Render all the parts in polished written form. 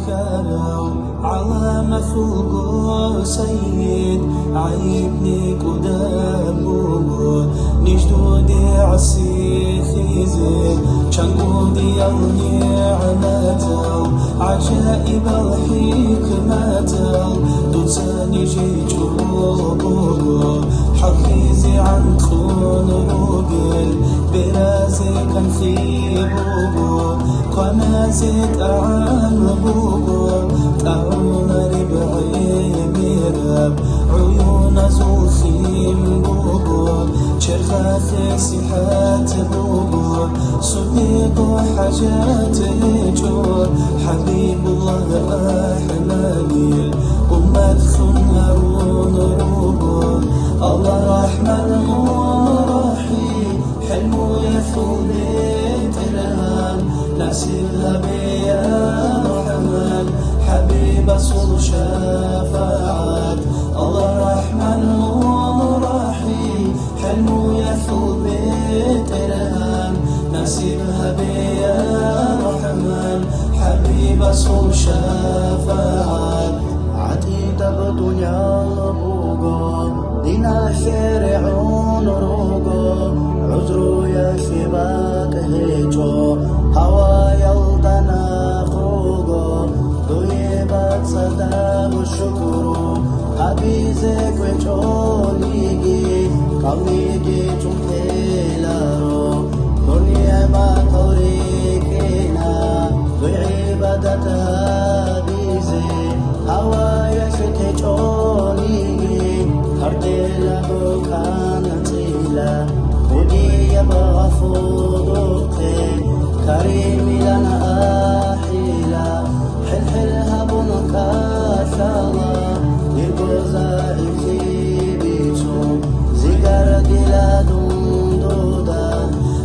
خارو على مثوق سيد عيبني كدابو نجدودي عسي خيزي شنقودي النعمة عجائب الحكمة دوتاني جيجوبو حكيزي عن خون روبل برازي كان خيبوبو قنازيت أعنبوبو تعون ربعي ميراب عيون زوخيم بوبو شرخاثي سحات بوبو صديق حاجات يجور حبيب الله أحمدي أمة ثنرون روبو الله رحمن رحيم حلمه يثول تلهان نسيرها بيا رحمن حبيب صل شفاعات الله رحمن رحيم حلمه يثول تلهان نسيرها بيا رحمن حبيب صل شفاعات عتيد بدنيا البوغا دينا شارعون روغا عذرو يا شباك هيجو هوا يلدنا خروغا دويبات صدام الشكرو حبيزك وجوليجي قويجي جمهيلارو دنيا ما طريقنا بعبادتها بيزي هوا يشكي جوليجي هرديلا بكانتيلا خدي يبغى فضوقي كريم لنا أحيلا حلحلها بنكاشلا يرقوزا في بيتو زيقار ديلا دودا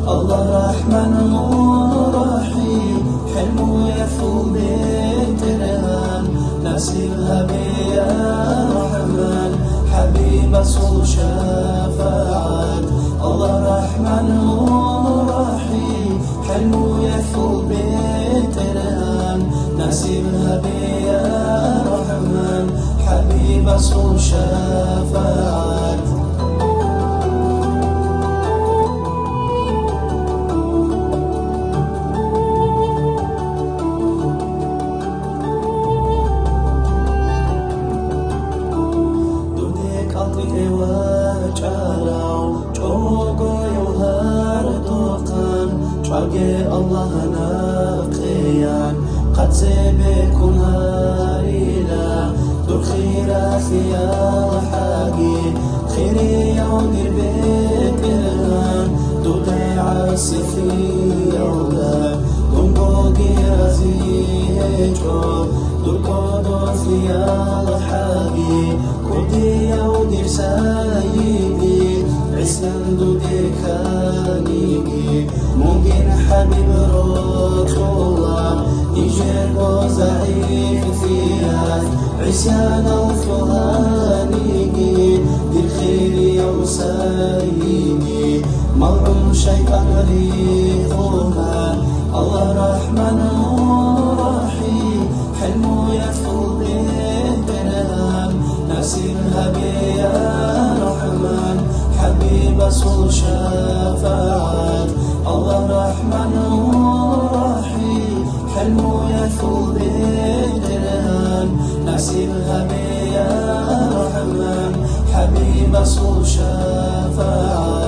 الله رحمن رحيم حلمه يفوق بيترهان نسيبها بيا رحمن حبيب صل شفاعات الله رحمن رحيم حلمه يثول بيترهان نسيبها بيا رحمن حبيب صل شفاعات الله ناقيان قد سبكم هايلا دور خيرا يا حاجي خيري يودر بكران دودي عاصفي يولا دنقوقي رزيجو دور قدوث يا حاجي كودي يودر سايدي عسان دودي كانيجي ممكن حبيب روح الله يجيب ضعيف فيها عصيان وفهانيجي بالخير يوسايجي ملعون شيطان ريحوها الله رحمن رحيم حلمه يثول بالترهان نسيبها بيا رحمن حبيب صل شفاعات الله رحمن رحيم حلمه يثول بالترهان نسيبها بيا رحمن حبيب صل شفاعات